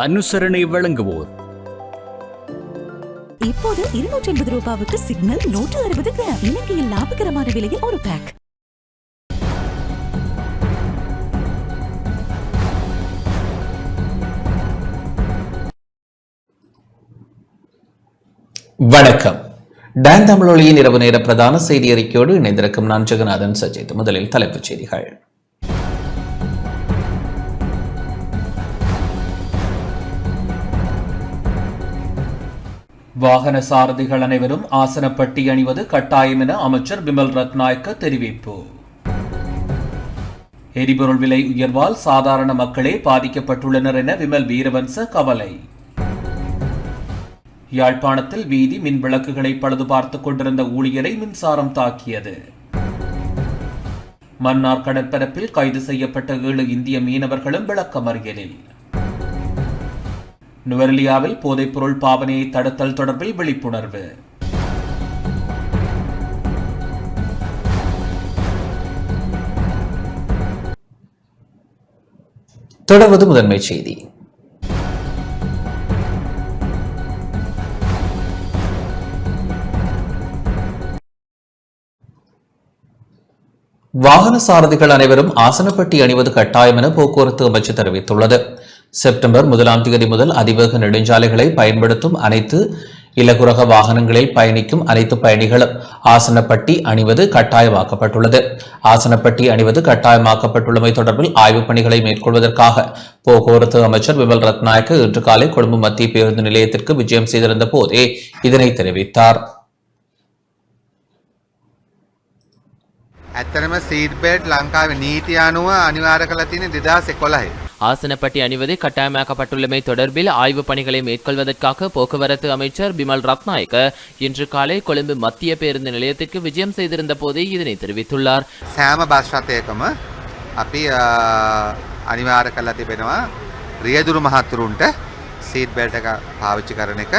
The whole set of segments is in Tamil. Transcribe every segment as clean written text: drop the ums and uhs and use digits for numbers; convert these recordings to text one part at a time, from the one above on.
அனுசரணை வழங்குவோர். இப்போது 280 ரூபாவுக்கு சிக்னல் 160 கிராம். இலங்கையில் லாபகரமான விலையில் ஒரு பேக். வணக்கம். டான் தமிழொலியின் இரவு நேர பிரதான செய்தி அறிக்கையோடு இணைந்திருக்கும் நான் ஜெகநாதன் சஜித். முதலில் தலைப்புச் செய்திகள். வாகன சாரதிகள் அனைவரும் ஆசனப்பட்டி அணிவது கட்டாயம் என அமைச்சர் பிமல் ரத்நாயக்க தெரிவிப்பு. எரிபொருள் விலை உயர்வால் சாதாரண மக்களே பாதிக்கப்பட்டுள்ளனர் என விமல் வீரவன்ச கவலை. யாழ்ப்பாணத்தில் வீதி மின் விளக்குகளை பழுது பார்த்துக் கொண்டிருந்த ஊழியரை மின்சாரம் தாக்கியது. மன்னார் கடற்பரப்பில் கைது செய்யப்பட்ட 7 இந்திய மீனவர்களும் விளக்கமறியலில். நுவரெலியாவில் போதைப்பொருள் பாவனையை தடுத்தல் தொடர்பில் விழிப்புணர்வு. தொடர்வது முதன்மை செய்தி. வாகன சாரதிகள் அனைவரும் ஆசனப்பட்டி அணிவது கட்டாயம் என போக்குவரத்து அமைச்சு தெரிவித்துள்ளது. செப்டம்பர் 1ஆம் தேதி முதல் அதிவேக நெடுஞ்சாலைகளை பயன்படுத்தும் அனைத்து இலகுரக வாகனங்களில் பயணிக்கும் அனைத்து பயணிகளும் ஆசனப்பட்டி அணிவது கட்டாயமாக்கப்பட்டுள்ளது. ஆசனப்பட்டி அணிவது கட்டாயமாக்கப்பட்டுள்ளமை தொடர்பில் ஆய்வுப் பணிகளை மேற்கொள்வதற்காக போக்குவரத்து அமைச்சர் விமல் ரத்நாயக்க இன்று காலை கொழும்பு மத்திய பேருந்து நிலையத்திற்கு விஜயம் செய்திருந்த போதே இதனை தெரிவித்தார். ඇත්තරම සීට් බෙල්ට් ලංකාවේ නීති අනුව අනිවාර්ය කරලා තියෙන 2011. ஆசனப்பட்டி அணிவது கட்டாயமாக்கப்பட்டுள்ளமை தொடர்பில் ஆய்வுப் பணிகளை மேற்கொள்வதற்காக போக்குவரத்து அமைச்சர் பிமல் ரத்நாயக்க இன்று காலை கொழும்பு மத்திய பேருந்து நிலையத்திற்கு விஜயம் செய்திருந்த போதே இதனை தெரிவித்துள்ளார். සෑම බස් රථයකම අපි අනිවාර්ය කරලා තිබෙනවා රියදුරු මහතුරුන්ට සීට් බෙල්ට් එක පාවිච්චි කරන එක.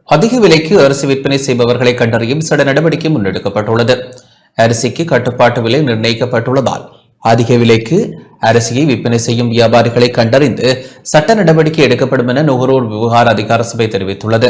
அதிக விலைக்கு அரிசி விற்பனை செய்பவர்களை கண்டறியும் சட்ட நடவடிக்கை முன்னெடுக்கப்பட்டுள்ளது. அரிசிக்கு கட்டுப்பாட்டு விலை நிர்ணயிக்கப்பட்டுள்ளதால் அதிக விலைக்கு அரிசியை விற்பனை செய்யும் வியாபாரிகளை கண்டறிந்து சட்ட நடவடிக்கை எடுக்கப்படும் என நுகர்வோர் விவகார அதிகார சபை தெரிவித்துள்ளது.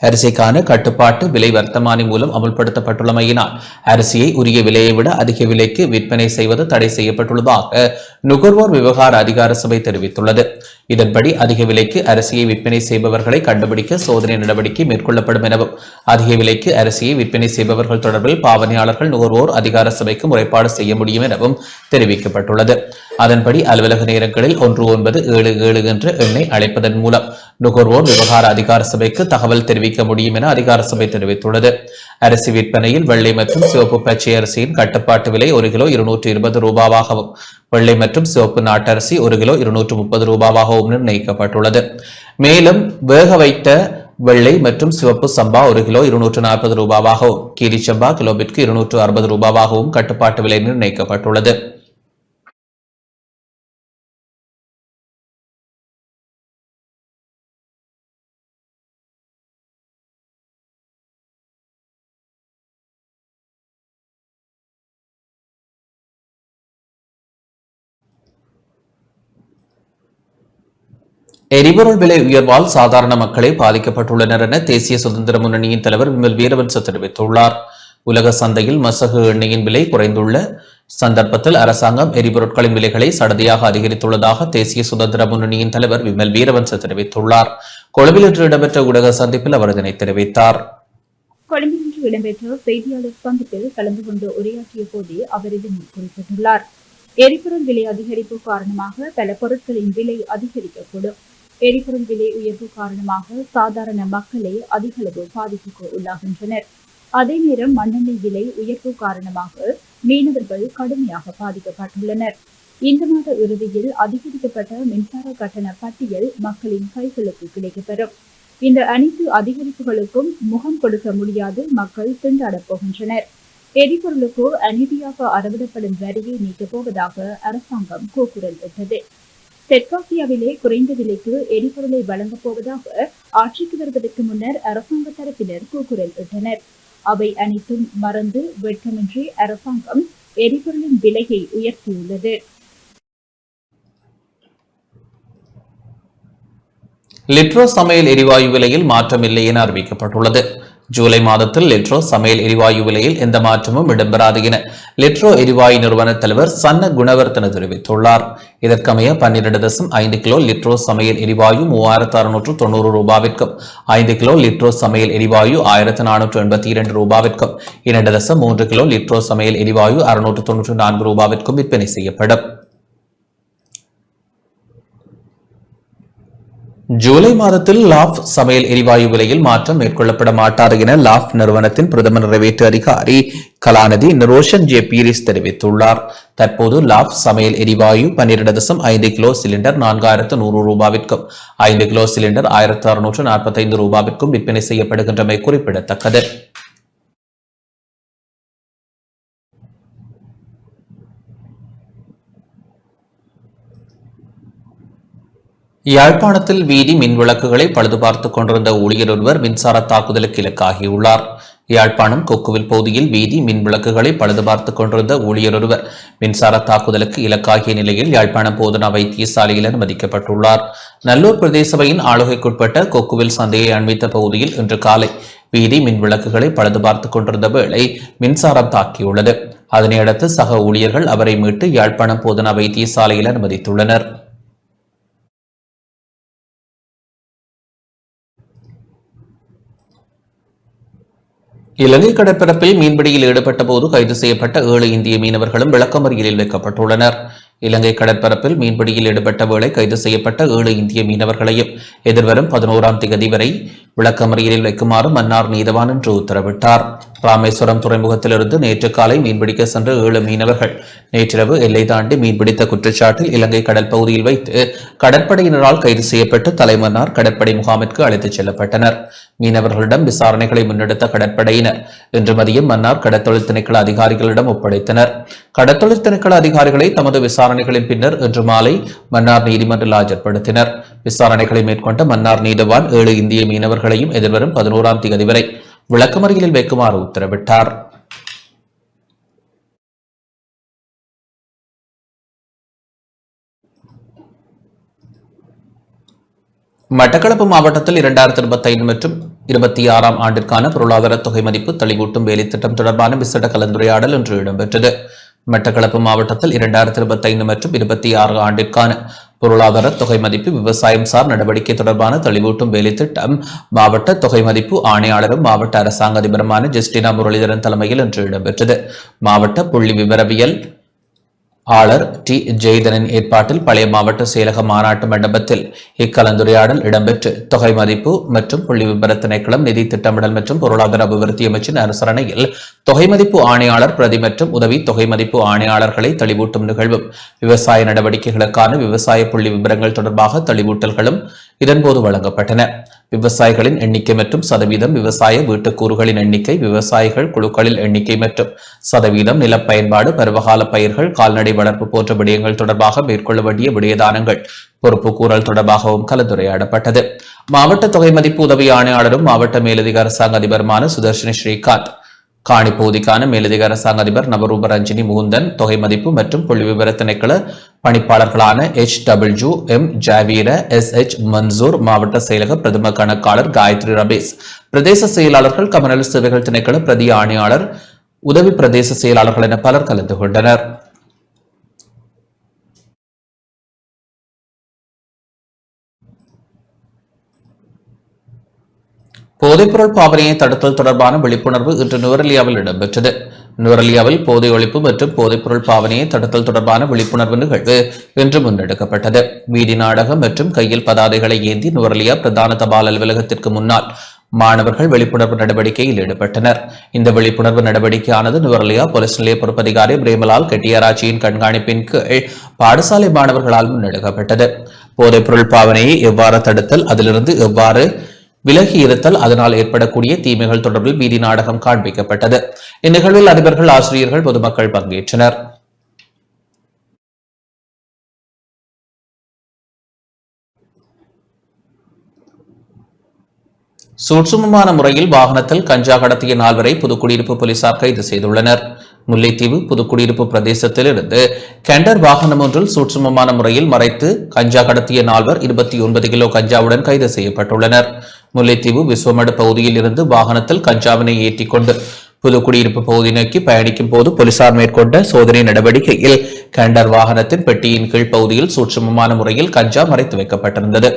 அரிசிக்கான கட்டுப்பாட்டு விலை வர்த்தமானி மூலம் அமுல்படுத்தப்பட்டுள்ளமையினால் அரிசியை உரிய விலையை விட அதிக விலைக்கு விற்பனை செய்வது தடை செய்யப்பட்டுள்ளதாக நுகர்வோர் விவகார அதிகார சபை தெரிவித்துள்ளது. இதன்படி அதிக விலைக்கு அரிசியை விற்பனை செய்பவர்களை கண்டுபிடிக்க சோதனை நடவடிக்கை மேற்கொள்ளப்படும் எனவும் அதிக விலைக்கு அரிசியை விற்பனை செய்பவர்கள் தொடர்பில் பாவனையாளர்கள் நுகர்வோர் அதிகார சபைக்கு முறைப்பாடு செய்ய முடியும் எனவும் தெரிவிக்கப்பட்டுள்ளது. அதன்படி அலுவலக நேரங்களில் 1977 என்ற எண்ணை அழைப்பதன் மூலம் நுகர்வோர் விவகார அதிகார சபைக்கு தகவல் தெரிவிக்க முடியும் என அதிகார சபை தெரிவித்துள்ளது. அரிசி விற்பனையில் வெள்ளை மற்றும் சிவப்பு பச்சை அரிசியின் கட்டுப்பாட்டு விலை 1 கிலோ 220 ரூபாவாகவும் வெள்ளை மற்றும் சிவப்பு நாட்டரிசி 1 கிலோ 230 ரூபாவாகவும் நிர்ணயிக்கப்பட்டுள்ளது. மேலும் வேக வைத்த வெள்ளை மற்றும் சிவப்பு சம்பா 1 கிலோ 240 ரூபாவாகவும் கீரி சம்பா கிலோவிற்கு 260 ரூபாவாகவும் கட்டுப்பாட்டு விலை நிர்ணயிக்கப்பட்டுள்ளது. எரிபொருள் விலை உயர்வால் சாதாரண மக்களே பாதிக்கப்பட்டுள்ளனர் என தேசிய சுதந்திர முன்னணியின் தலைவர் விமல் வீரவன்ச தெரிவித்துள்ளார். உலக சந்தையில் மசகு எண்ணெயின் விலை குறைந்துள்ள சந்தர்ப்பத்தில் அரசாங்கம் எரிபொருட்களின் விலைகளை சடதியாக அதிகரித்துள்ளதாக தேசிய சுதந்திர முன்னணியின் தலைவர் விமல் வீரவன்ச தெரிவித்துள்ளார். கொழும்பில் இன்று இடம்பெற்ற ஊடக சந்திப்பில் அவர் இதனை தெரிவித்தார். கொழும்பில் இன்று இடம்பெற்ற செய்தியாளர் சந்திப்பில் கலந்து கொண்டு உரையாற்றிய போதே அவர் இதனை குறிப்பிட்டுள்ளார். எரிபொருள் விலை அதிகரிப்பு காரணமாக பல பொருட்களின் விலை அதிகரிக்கக்கூடும். எரிபொருள் விலை உயர்வு காரணமாக சாதாரண மக்களே அதிகளவு பாதிப்புக்கு உள்ளாகின்றனர். அதே நேரம் மண்ணெண்ணெய் விலை உயர்வு காரணமாக மீனவர்கள் கடுமையாக பாதிக்கப்பட்டுள்ளனர். இந்த மாத இறுதியில் அதிகரிக்கப்பட்ட மின்சார கட்டண பட்டியல் மக்களின் கைகளுக்கு கிடைக்கப்பெறும். இந்த அனைத்து அதிகரிப்புகளுக்கும் முகம் கொடுக்க முடியாது மக்கள் திண்டாடப் போகின்றனர். எரிபொருளுக்கு அநீதியாக அறவிடப்படும் வரியை நீக்கப் போவதாக அரசாங்கம் கூக்குரல் இட்டது. தெற்காசியாவிலே குறைந்த விலைக்கு எரிபொருளை வழங்கப் போவதாக ஆட்சிக்கு வருவதற்கு முன்னர் அரசாங்க தரப்பினர் கூக்குரல் இட்டனர். அவை அனைத்தும் மறந்து வெட்கமின்றி அரசாங்கம் எரிபொருளின் விலையை உயர்த்தியுள்ளது. லிட்ரோ சமையல் எரிவாயு விலையில் மாற்றமில்லை என அறிவிக்கப்பட்டுள்ளது. ஜூலை மாதத்தில் லிட்ரோ சமையல் எரிவாயு விலையில் எந்த மாற்றமும் இடம்பெறாது என லிட்ரோ எரிவாயு நிறுவன தலைவர் சன்ன குணவர்த்தன தெரிவித்துள்ளார். இதற்கமைய 12.5 கிலோ லிட்ரோ சமையல் எரிவாயு 3690 ரூபாவிற்கும் 5 கிலோ லிட்ரோ சமையல் எரிவாயு 1482 ரூபாவிற்கும் 2.3 கிலோ லிட்ரோ சமையல் எரிவாயு 694 ரூபாவிற்கும் விற்பனை செய்யப்படும். ஜூலை மாதத்தில் லாப் சமையல் எரிவாயு விலையில் மாற்றம் மேற்கொள்ளப்பட மாட்டாது என லாப் நிறுவனத்தின் பிரதம நிறைவேற்று அதிகாரி கலாநிதி நிரோஷன் ஜே பீரிஸ் தெரிவித்துள்ளார். தற்போது லாப் சமையல் எரிவாயு 12.5 கிலோ சிலிண்டர் 4100 ரூபாவிற்கும் 5 கிலோ சிலிண்டர் 1645 ரூபாவிற்கும் விற்பனை செய்யப்படுகின்றமை குறிப்பிடத்தக்கது. யாழ்ப்பாணத்தில் வீதி மின் விளக்குகளை பழுது பார்த்துக் கொண்டிருந்த ஊழியர் ஒருவர் மின்சார தாக்குதலுக்கு இலக்காகியுள்ளார். யாழ்ப்பாணம் கொக்குவில் பகுதியில் வீதி மின் விளக்குகளை பழுது பார்த்துக் கொண்டிருந்த ஊழியர் ஒருவர் மின்சார தாக்குதலுக்கு இலக்காகிய நிலையில் யாழ்ப்பாணம் போதனா வைத்தியசாலையில் அனுமதிக்கப்பட்டுள்ளார். நல்லூர் பிரதேச சபையின் ஆளுகைக்குட்பட்ட கொக்குவில் சந்தையை அண்மித்த பகுதியில் இன்று காலை வீதி மின் விளக்குகளை பழுது பார்த்துக் கொண்டிருந்த வேளை மின்சாரம் தாக்கியுள்ளது. அதனையடுத்து சக ஊழியர்கள் அவரை மீட்டு யாழ்ப்பாணம் போதனா வைத்தியசாலையில் அனுமதித்துள்ளனர். இலங்கை கடற்பரப்பில் மீன்பிடியில் ஈடுபட்ட போது கைது செய்யப்பட்ட 7 இந்திய மீனவர்களும் விளக்கமறியலில் வைக்கப்பட்டுள்ளனர். இலங்கை கடற்பரப்பில் மீன்பிடியில் ஈடுபட்ட வேளை கைது செய்யப்பட்ட 7 இந்திய மீனவர்களையும் எதிர்வரும் 11ஆம் தேதி வரை விளக்கமறியலில் வைக்குமாறு மன்னார் நீதவான் இன்று உத்தரவிட்டார். ராமேஸ்வரம் துறைமுகத்திலிருந்து நேற்று காலை மீன்பிடிக்க சென்ற 7 மீனவர்கள் நேற்றிரவு எல்லை தாண்டி மீன்பிடித்த குற்றச்சாட்டில் இலங்கை கடல் பகுதியில் வைத்து கடற்படையினரால் கைது செய்யப்பட்டு தலைமன்னார் கடற்படை முகாமிற்கு அழைத்துச் செல்லப்பட்டனர். மீனவர்களிடம் விசாரணைகளை முன்னெடுத்த கடற்படையினர் இன்று மதியம் மன்னார் கடற்தொழில் திணைக்கள அதிகாரிகளிடம் ஒப்படைத்தனர். கடற்தொழில் திணைக்கள அதிகாரிகளை தமது விசாரணைகளின் பின்னர் இன்று மாலை மன்னார் நீதிமன்றில் ஆஜர்படுத்தினர். விசாரணைகளை மேற்கொண்ட மன்னார் நீதவான் 7 இந்திய மீனவர்களையும் எதிர்வரும் 11ஆம் தேதி வரை விளக்கமறியலில் வைக்குமாறு உத்தரவிட்டார். மட்டக்களப்பு மாவட்டத்தில் 2025 மற்றும் 26ஆம் ஆண்டிற்கான பொருளாதார தொகை மதிப்பு தெளிவூட்டும் வேலை திட்டம் தொடர்பான விசேட கலந்துரையாடல் இன்று இடம்பெற்றது. மட்டக்களப்பு மாவட்டத்தில் 2025 மற்றும் 26 ஆண்டிற்கான பொருளாதார தொகை மதிப்பு விவசாயம் சார் நடவடிக்கை தொடர்பான தெளிவூட்டும் வேலை திட்டம் மாவட்ட தொகை மதிப்பு ஆணையாளரும் மாவட்ட அரசாங்க அதிபருமான ஜஸ்டினா முரளிதரன் தலைமையில் இன்று இடம்பெற்றது. மாவட்ட புள்ளி விவரவியல் ஆளர் டி ஜெய்தனின் ஏற்பாட்டில் பழைய மாவட்ட செயலக மாநாட்டு மண்டபத்தில் இக்கலந்துரையாடல் இடம்பெற்று தொகை மதிப்பு மற்றும் புள்ளி விபர திணைக்களம் நிதி திட்டமிடல் மற்றும் பொருளாதார அபிவிருத்தி அமைச்சின் அனுசரணையில் தொகை மதிப்பு ஆணையாளர் பிரதி மற்றும் உதவி தொகை மதிப்பு ஆணையாளர்களை தெளிவூட்டும் நிகழ்வும் விவசாய நடவடிக்கைகளுக்கான விவசாய புள்ளி விபரங்கள் தொடர்பாக தெளிவூட்டல்களும் இதன்போது வழங்கப்பட்டன. விவசாயிகளின் எண்ணிக்கை மற்றும் சதவீதம், விவசாய வீட்டுக்கூறுகளின் எண்ணிக்கை, விவசாயிகள் குழுக்களில் எண்ணிக்கை மற்றும் சதவீதம், நில பயன்பாடு, பருவகால பயிர்கள், கால்நடை வளர்ப்பு போன்ற விடயங்கள் தொடர்பாக மேற்கொள்ள வேண்டிய விடயதானங்கள் பொறுப்பு கூறல் தொடர்பாகவும் கலந்துரையாடப்பட்டது. மாவட்ட தொகை மதிப்பு உதவி ஆணையாளரும் மாவட்ட மேலதிக அரசாங்க அதிபருமான சுதர்ஷினி ஸ்ரீகாந்த், காணி பகுதிக்கான மேலதிக அரசாங்க அதிபர் நவரூப ரஞ்சினி முகுந்தன், தொகை மதிப்பு மற்றும் புள்ளி விவர திணைக்கள பணிப்பாளர்களான HWM ஜாவீர, SH மன்சூர், மாவட்ட செயலக பிரதம கணக்காளர் காயத்ரி ரபேஸ், பிரதேச செயலாளர்கள், கமநல சேவைகள் திணைக்கள பிரதி ஆணையாளர், உதவி பிரதேச செயலாளர்கள் என பலர் கலந்து கொண்டனர். போதைப்பொருள் பாவனையை தடுத்தல் தொடர்பான விழிப்புணர்வு இன்று நுவரெலியாவில் இடம்பெற்றது. நுவரெலியாவில் போதை ஒழிப்பு மற்றும் போதைப்பொருள் பாவனையை தடுத்தல் தொடர்பான விழிப்புணர்வு நிகழ்வு இன்று முன்னெடுக்கப்பட்டது. வீதி நாடகம் மற்றும் கையில் பதாதைகளை ஏந்தி நுவரெலியா பிரதான தபால் அலுவலகத்திற்கு முன்னால் மாணவர்கள் விழிப்புணர்வு நடவடிக்கையில் ஈடுபட்டனர். இந்த விழிப்புணர்வு நடவடிக்கையானது நுவரெலியா போலீஸ் நிலைய பொறுப்பதிகாரி பிரேமலால் கெட்டியாராட்சியின் கண்காணிப்பின் கீழ் பாடசாலை மாணவர்களால் முன்னெடுக்கப்பட்டது. போதைப்பொருள் பாவனையை எவ்வாறு தடுத்தல், அதிலிருந்து எவ்வாறு விலகி இருத்தல், அதனால் ஏற்படக்கூடிய தீமைகள் தொடர்பில் வீதி நாடகம் காண்பிக்கப்பட்டது. இந்நிகழ்வில் அதிபர்கள், ஆசிரியர்கள், பொதுமக்கள் பங்கேற்றனர். சூட்சுமமான முறையில் வாகனத்தில் கஞ்சா கடத்திய 4 புதுக்குடியிருப்பு போலீசார் கைது செய்துள்ளனர். முல்லைத்தீவு புதுக்குடியிருப்பு பிரதேசத்திலிருந்து கெண்டர் வாகனம் ஒன்றில் சூட்சுமமான முறையில் மறைத்து கஞ்சா கடத்திய 29 கிலோ கஞ்சாவுடன் கைது செய்யப்பட்டுள்ளனர். முல்லைத்தீவு விஸ்வமடு பகுதியில் இருந்து வாகனத்தில் கஞ்சாவினை ஏற்றிக் கொண்டு புதுக்குடியிருப்பு பகுதி நோக்கி பயணிக்கும் போது போலீசார் மேற்கொண்ட சோதனை நடவடிக்கையில் கெண்டர் வாகனத்தின் பெட்டியின் கீழ் பகுதியில் சூட்சுமமான முறையில் கஞ்சா மறைத்து வைக்கப்பட்டிருந்தது.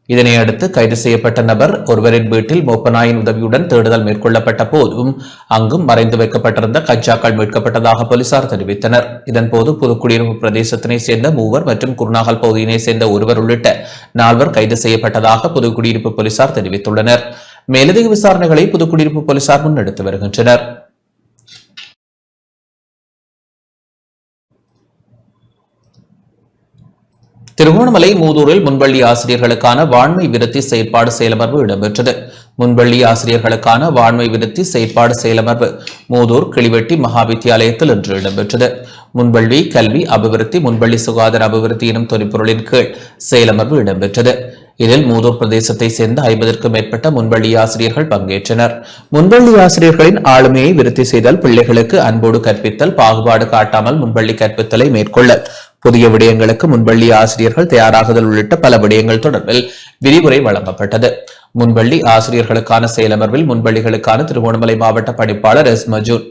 இதனையடுத்து கைது செய்யப்பட்ட நபர் ஒருவரின் வீட்டில் மோப்பநாயின் உதவியுடன் தேடுதல் மேற்கொள்ளப்பட்ட போதும் அங்கும் மறைந்து வைக்கப்பட்டிருந்த கஞ்சாக்கள் மீட்கப்பட்டதாக போலீசார் தெரிவித்தனர். இதன்போது புதுக்குடியிருப்பு பிரதேசத்தினை சேர்ந்த 3 மற்றும் குருநாகல் பகுதியினை சேர்ந்த ஒருவர் உள்ளிட்ட 4 கைது செய்யப்பட்டதாக புதுக்குடியிருப்பு போலீசார் தெரிவித்துள்ளனர். மேலதிக விசாரணைகளை புதுக்குடியிருப்பு போலீசார் முன்னெடுத்து வருகின்றனர். திருகோணமலை மூதூரில் முன்பள்ளி ஆசிரியர்களுக்கான வாண்மை விருத்தி செயற்பாடு செயலமர்வு இடம்பெற்றது. முன்பள்ளி ஆசிரியர்களுக்கான வாண்மை விருத்தி செயற்பாடு செயலமர்வு மூதூர் கிளிவெட்டி மகாவித்தியாலயத்தில் இன்று இடம்பெற்றது. முன்பள்ளி கல்வி அபிவிருத்தி முன்பள்ளி சுகாதார அபிவிருத்தி எனும் தொனிப்பொருளின் கீழ் செயலமர்வு இடம்பெற்றது. இதில் மூதூர் பிரதேசத்தை சேர்ந்த 50க்கும் மேற்பட்ட முன்பள்ளி ஆசிரியர்கள் பங்கேற்றனர். முன்பள்ளி ஆசிரியர்களின் ஆளுமையை விருத்தி செய்தல், பிள்ளைகளுக்கு அன்போடு கற்பித்தல், பாகுபாடு காட்டாமல் முன்பள்ளி கற்பித்தலை மேற்கொள்ளல், புதிய விடயங்களுக்கு முன்பள்ளி ஆசிரியர்கள் தயாராகுதல் உள்ளிட்ட பல விடயங்கள் தொடர்பில் விரிவுரை வழங்கப்பட்டது. முன்பள்ளி ஆசிரியர்களுக்கான செயலமர்வில் முன்பள்ளிகளுக்கான திருகோணமலை மாவட்ட பணிப்பாளர் எஸ் மஜூன்,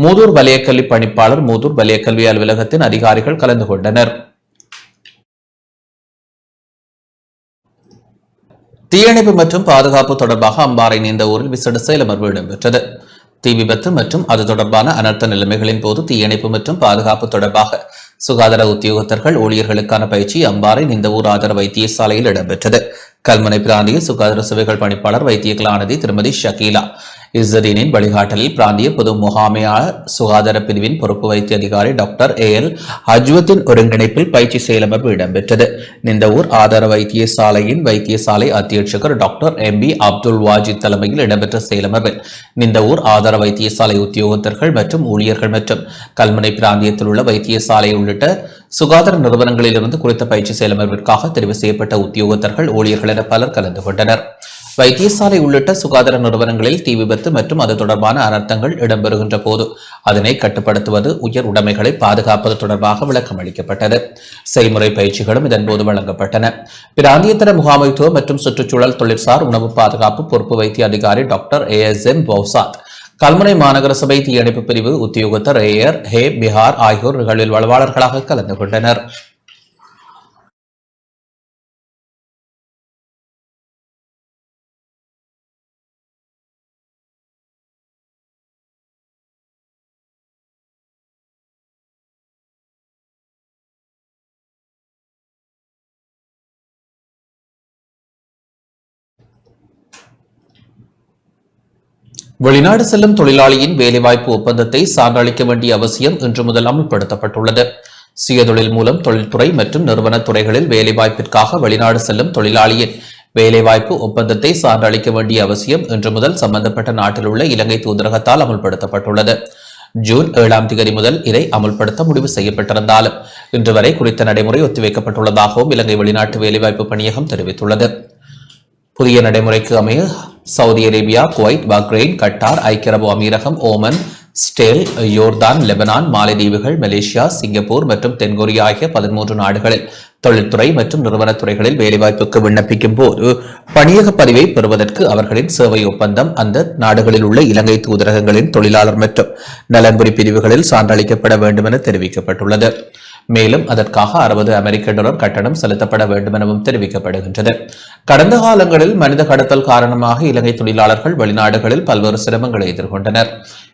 மூதூர் வலயக்கல்வி பணிப்பாளர், மூதூர் வலயக்கல்வி அலுவலகத்தின் அதிகாரிகள் கலந்து கொண்டனர். தீயணைப்பு மற்றும் பாதுகாப்பு தொடர்பாக அம்பாறை நீந்த ஊரில் விசேட செயலமர்வு இடம்பெற்றது. தீ விபத்து மற்றும் அது தொடர்பான அனர்த்த நிலைமைகளின் போது தீயணைப்பு மற்றும் பாதுகாப்பு தொடர்பாக சுகாதார உத்தியோகத்தர்கள் ஊழியர்களுக்கான பயிற்சி அம்பாறை நீந்த ஊர் ஆதார வைத்தியசாலையில் இடம்பெற்றது. கல்முனை பிராந்திய சுகாதார சேவைகள் பணிப்பாளர் வைத்திய கலாநிதி திருமதி ஷகீலா இஸ்ஸதீனின் வழிகாட்டலில் பிராந்திய பொது முகாமையாளர் சுகாதார பிரிவின் பொறுப்பு வைத்திய அதிகாரி டாக்டர் AL அஜ்வத்தின் ஒருங்கிணைப்பில் பயிற்சி செயலமர்வு இடம்பெற்றது. நிந்தவூர் ஆதார வைத்தியசாலையின் வைத்தியசாலை அத்தியட்சகர் டாக்டர் MB அப்துல் வாஜித் தலைமையில் இடம்பெற்ற செயலமர்வில் நிந்தவூர் ஆதார வைத்தியசாலை உத்தியோகத்தர்கள் மற்றும் ஊழியர்கள் மற்றும் கல்முனை பிராந்தியத்தில் உள்ள வைத்தியசாலை உள்ளிட்ட சுகாதார நிறுவனங்களிலிருந்து குறித்த பயிற்சி செயலமர்விற்காக தெரிவு செய்யப்பட்ட உத்தியோகத்தர்கள் ஊழியர்கள் என பலர் கலந்து கொண்டனர். வைத்தியசாலை உள்ளிட்ட சுகாதார நிறுவனங்களில் தீ விபத்து மற்றும் அது தொடர்பான அனர்த்தங்கள் இடம்பெறுகின்ற போது அதனை கட்டுப்படுத்துவது, உயர் உடைமைகளை பாதுகாப்பது தொடர்பாக விளக்கம் அளிக்கப்பட்டது. செய்முறை பயிற்சிகளும் இதன்போது வழங்கப்பட்டன. பிராந்தியத்தர முகாமைத்துவ மற்றும் சுற்றுச்சூழல் தொழிற்சார் உணவு பாதுகாப்பு பொறுப்பு வைத்திய அதிகாரி டாக்டர் ASM பௌசாத், கல்முனை மாநகர சபை தீயணைப்பு பிரிவு உத்தியோகத்தர் ஏயர் ஹே பிஹார் ஆகியோர் நிகழ்வில் வளவாளர்களாக கலந்து கொண்டனர். வெளிநாடு செல்லும் தொழிலாளியின் வேலைவாய்ப்பு ஒப்பந்தத்தை சான்றளிக்க வேண்டிய அவசியம் இன்று முதல் அமல்படுத்தப்பட்டுள்ளது. சுயதொழில் மூலம் தொழில்துறை மற்றும் நிறுவனத் துறைகளில் வேலைவாய்ப்பிற்காக வெளிநாடு செல்லும் தொழிலாளியின் வேலைவாய்ப்பு ஒப்பந்தத்தை சான்றளிக்க வேண்டிய அவசியம் இன்று முதல் சம்பந்தப்பட்ட நாட்டில் உள்ள இலங்கை தூதரகத்தால் அமல்படுத்தப்பட்டுள்ளது. ஜூன் 7ஆம் தேதி முதல் இதை அமல்படுத்த முடிவு செய்யப்பட்டிருந்தாலும் இன்று வரை குறித்த நடைமுறை ஒத்திவைக்கப்பட்டுள்ளதாகவும் இலங்கை வெளிநாட்டு வேலைவாய்ப்பு பணியகம் தெரிவித்துள்ளது. புதிய நடைமுறைக்கு அமைய Saudi Arabia, Kuwait, Bahrain, Qatar, ஐக்கிய அரபு அமீரகம், ஓமன், ஸ்டேல், யோர்தான், லெபனான், மாலத்தீவுகள், மலேசியா, சிங்கப்பூர் மற்றும் தென்கொரியா ஆகிய 13 நாடுகளில் தொழில்துறை மற்றும் நிறுவனத் துறைகளில் வேலைவாய்ப்புக்கு விண்ணப்பிக்கும் போது பணியக பதிவை பெறுவதற்கு அவர்களின் சேவை ஒப்பந்தம் அந்த நாடுகளில் உள்ள இலங்கை தூதரகங்களின் தொழிலாளர் மற்றும் நலன்புரி பிரிவுகளில் சான்றளிக்கப்பட வேண்டும் என தெரிவிக்கப்பட்டுள்ளது. மேலும் அதற்காக $60 கட்டணம் செலுத்தப்பட வேண்டும் எனவும் தெரிவிக்கப்படுகின்றது. கடந்த காலங்களில் மனித கடத்தல் காரணமாக இலங்கை தொழிலாளர்கள் வெளிநாடுகளில் பல்வேறு சிரமங்களை எதிர்கொண்டனர்.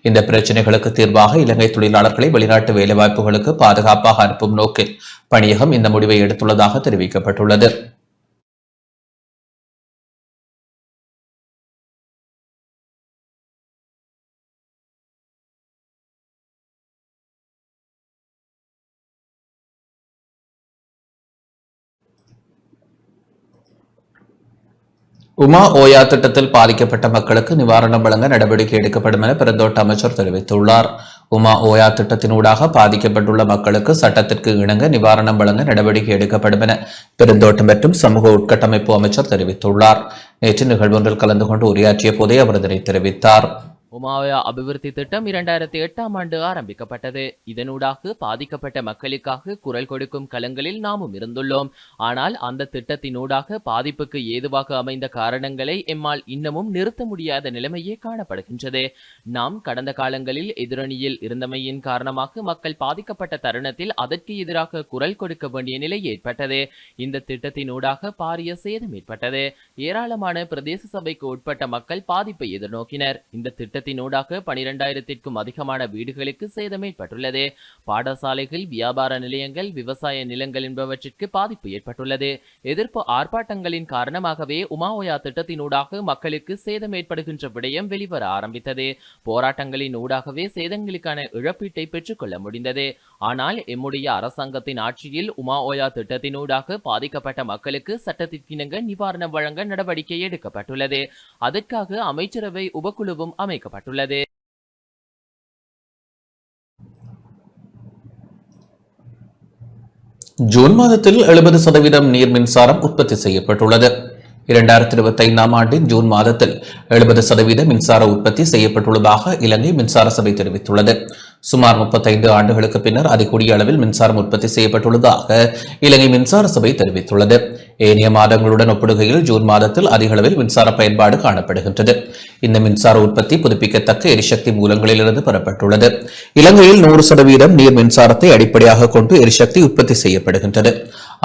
இந்த பிரச்சினைகளுக்கு தீர்வாக இலங்கை தொழிலாளர்களை வெளிநாட்டு வேலைவாய்ப்புகளுக்கு பாதுகாப்பாக அனுப்பும் நோக்கில் பணியகம் இந்த முடிவை எடுத்துள்ளதாக தெரிவிக்கப்பட்டுள்ளது. உமா ஓயா திட்டத்தில் பாதிக்கப்பட்ட மக்களுக்கு நிவாரணம் வழங்க நடவடிக்கை எடுக்கப்படும் என பெருந்தோட்ட அமைச்சர் தெரிவித்துள்ளார். உமா ஓயா திட்டத்தினூடாக பாதிக்கப்பட்டுள்ள மக்களுக்கு சட்டத்திற்கு இணங்க நிவாரணம் வழங்க நடவடிக்கை எடுக்கப்படும் என பெருந்தோட்டம் மற்றும் சமூக உட்கட்டமைப்பு அமைச்சர் தெரிவித்துள்ளார். நேற்று நிகழ்வொன்றில் கலந்து கொண்டு உரையாற்றிய போதே அவர் இதனை தெரிவித்தார். உமாயா அபிவிருத்தி திட்டம் 2008ஆம் ஆண்டு ஆரம்பிக்கப்பட்டது. இதனூடாக பாதிக்கப்பட்ட மக்களுக்காக குரல் கொடுக்கும் களங்களில் நாமும் இருந்துள்ளோம். ஆனால் அந்த திட்டத்தினூடாக பாதிப்புக்கு ஏதுவாக அமைந்த காரணங்களை எம்மால் இன்னமும் நிறுத்த முடியாத நிலைமையே காணப்படுகின்றது. நாம் கடந்த காலங்களில் எதிரணியில் இருந்தமையின் காரணமாக மக்கள் பாதிக்கப்பட்ட தருணத்தில் அதற்கு எதிராக குரல் கொடுக்க வேண்டிய நிலை ஏற்பட்டது. இந்த திட்டத்தினூடாக பாரிய சேதம் ஏற்பட்டது. ஏராளமான பிரதேச சபைக்கு உட்பட்ட மக்கள் பாதிப்பை எதிர்நோக்கினர். இந்த திட்டத்தினூடாக 12,000க்கும் அதிகமான வீடுகளுக்கு சேதம் ஏற்பட்டுள்ளது. பாடசாலைகள், வியாபார நிலையங்கள், விவசாய நிலங்கள் என்பவற்றிற்கு பாதிப்பு ஏற்பட்டுள்ளது. எதிர்ப்பு ஆர்ப்பாட்டங்களின் காரணமாகவே உமாஓயா திட்டத்தினூடாக மக்களுக்கு சேதம் ஏற்படுகின்ற விடயம் வெளிவர ஆரம்பித்தது. போராட்டங்களின் ஊடாகவே சேதங்களுக்கான இழப்பீட்டை பெற்றுக்கொள்ள முடிந்தது. ஆனால் எம்முடைய அரசாங்கத்தின் ஆட்சியில் உமாஓயா திட்டத்தினூடாக பாதிக்கப்பட்ட மக்களுக்கு சட்டத்திற்கிணங்க நிவாரணம் வழங்க நடவடிக்கை எடுக்கப்பட்டுள்ளது. அதற்காக அமைச்சரவை உபக்குழுவும் அமைக்கப்பட்டுள்ளது. ஜூன் மாதத்தில் 70% நீர் மின்சாரம் உற்பத்தி செய்யப்பட்டுள்ளது. 2025ஆம் ஆண்டின் ஜூன் மாதத்தில் 70% மின்சார உற்பத்தி செய்யப்பட்டுள்ளதாக இலங்கை மின்சார சபை தெரிவித்துள்ளது. சுமார் 35 ஆண்டுகளுக்கு பின்னர் அதிகூடிய அளவில் மின்சாரம் உற்பத்தி செய்யப்பட்டுள்ளதாக இலங்கை மின்சார சபை தெரிவித்துள்ளது. ஏனைய மாதங்களுடன் ஒப்பிடுகையில் ஜூன் மாதத்தில் அதிக அளவில் மின்சார பயன்பாடு காணப்படுகின்றது. இந்த மின்சார உற்பத்தி புதுப்பிக்கத்தக்க எரிசக்தி மூலங்களிலிருந்து பெறப்பட்டுள்ளது. இலங்கையில் 100% நீர் மின்சாரத்தை அடிப்படையாக கொண்டு எரிசக்தி உற்பத்தி செய்யப்படுகின்றது.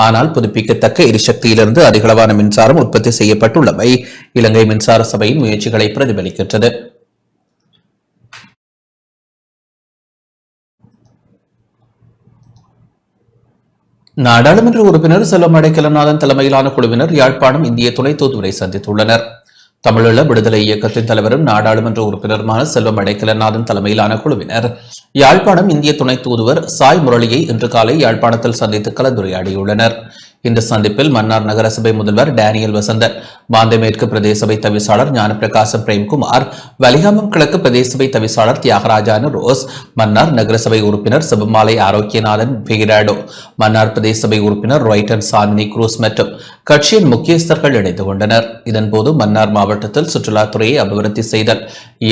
ஆனால் புதுப்பிக்கத்தக்க எரிசக்தியிலிருந்து அதிகளவான மின்சாரம் உற்பத்தி செய்யப்பட்டுள்ளவை இலங்கை மின்சார சபையின் முயற்சிகளை பிரதிபலிக்கின்றது. நாடாளுமன்ற உறுப்பினர் செல்வம் அடைக்கலநாதன் தலைமையிலான குழுவினர் யாழ்ப்பாணம் இந்திய துணை தூதுவரை சந்தித்துள்ளனர். தமிழீழ விடுதலை இயக்கத்தின் தலைவரும் நாடாளுமன்ற உறுப்பினருமான செல்வம் அடைக்கலநாதன் தலைமையிலான குழுவினர் யாழ்ப்பாணம் இந்திய துணை தூதுவர் சாய் முரளியை இன்று காலை யாழ்ப்பாணத்தில் சந்தித்து கலந்துரையாடியுள்ளனர். இந்த சந்திப்பில் மன்னார் நகரசபை முதல்வர் டேனியல் வசந்தன், மாந்தை மேற்கு பிரதேச சபை தவிசாளர் ஞானப்பிரகாசம் பிரேம்குமார், வலிகாமம் கிழக்கு பிரதேச சபை தவிசாளர் தியாகராஜான ரோஸ், மன்னார் நகரசபை உறுப்பினர் சிவமாலை ஆரோக்கியநாதன் பிகிராடோ, மன்னார் பிரதேச சபை உறுப்பினர் ரைட்டன் சாந்தினி குரூஸ் மற்றும் கட்சியின் முக்கியஸ்தர்கள் இணைந்து கொண்டனர். இதன்போது மன்னார் மாவட்டத்தில் சுற்றுலாத்துறையை அபிவிருத்தி செய்தல்,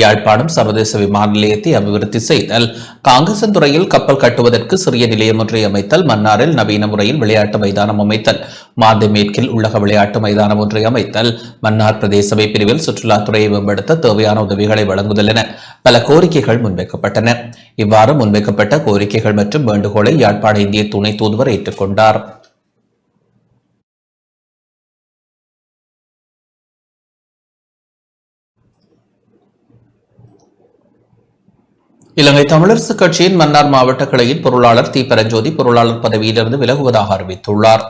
யாழ்ப்பாணம் சர்வதேச விமான நிலையத்தை அபிவிருத்தி செய்தல், காங்கேசன் துறையில் கப்பல் கட்டுவதற்கு சிறிய நிலையம் ஒன்றை அமைத்தல், மன்னாரில் நவீன முறையில் விளையாட்டு மைதானம் அமைத்தல், மாந்தை மேற்கில் உள்ளக விளையாட்டு மைதானம் ஒன்றை அமைத்தல், மன்னார் பிரதேச சபை பிரிவில் சுற்றுலாத்துறையை மேம்படுத்த தேவையான உதவிகளை வழங்குதல் என பல கோரிக்கைகள் முன்வைக்கப்பட்டன. இவ்வாறு முன்வைக்கப்பட்ட கோரிக்கைகள் மற்றும் வேண்டுகோளை யாழ்ப்பாண இந்திய துணை தூதுவர் ஏற்றுக்கொண்டார். இலங்கை தமிழரசு கட்சியின் மன்னார் மாவட்ட கிளையின் பொருளாளர் தி பரஞ்சோதி பொருளாளர் பதவியிலிருந்து விலகுவதாக அறிவித்துள்ளார்.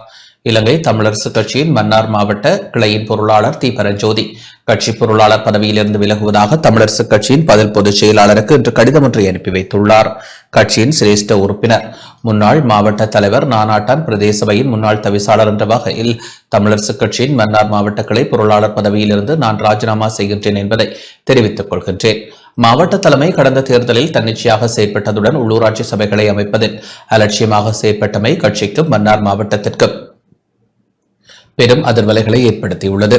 இலங்கை தமிழரசு கட்சியின் மன்னார் மாவட்ட கிளையின் பொருளாளர் தி பரஞ்சோதி கட்சி பொருளாளர் பதவியிலிருந்து விலகுவதாக தமிழரசு கட்சியின் பதில் பொதுச் செயலாளருக்கு இன்று கடிதம் ஒன்றை அனுப்பி வைத்துள்ளார். கட்சியின் சிரேஷ்ட உறுப்பினர், முன்னாள் மாவட்ட தலைவர், நானாட்டான் பிரதேச சபையின் முன்னாள் தவிசாளர் என்ற வகையில் தமிழரசு கட்சியின் மன்னார் மாவட்ட கிளை பொருளாளர் பதவியிலிருந்து நான் ராஜினாமா செய்கின்றேன் என்பதை தெரிவித்துக் கொள்கின்றேன். மாவட்ட தலைமை கடந்த தேர்தலில் தன்னிச்சையாக செயற்பட்டதுடன் உள்ளூராட்சி சபைகளை அமைப்பதில் அலட்சியமாக செயற்பட்டமை கட்சிக்கும் மன்னார் மாவட்டத்திற்கும் பெரும் அதிர்வலைகளை ஏற்படுத்தியுள்ளது.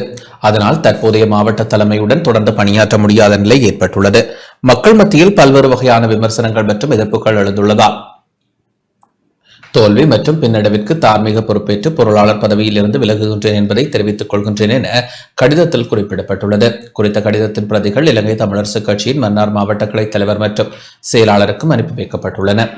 அதனால் தற்போதைய மாவட்ட தலைமையுடன் தொடர்ந்து பணியாற்ற முடியாத நிலை ஏற்பட்டுள்ளது. மக்கள் மத்தியில் பல்வேறு வகையான விமர்சனங்கள் மற்றும் எதிர்ப்புகள் எழுந்துள்ளதால் தோல்வி மற்றும் பின்னடைவிற்கு தார்மீக பொறுப்பேற்று பொருளாளர் பதவியிலிருந்து விலகுகின்றேன் என்பதை தெரிவித்துக் கொள்கின்றேன் என கடிதத்தில் குறிப்பிடப்பட்டுள்ளது. குறித்த கடிதத்தின் பிரதிகள் இலங்கை தமிழரசு கட்சியின் மன்னார் மாவட்ட கிளை தலைவர் மற்றும் செயலாளருக்கும் அனுப்பி வைக்கப்பட்டுள்ளன.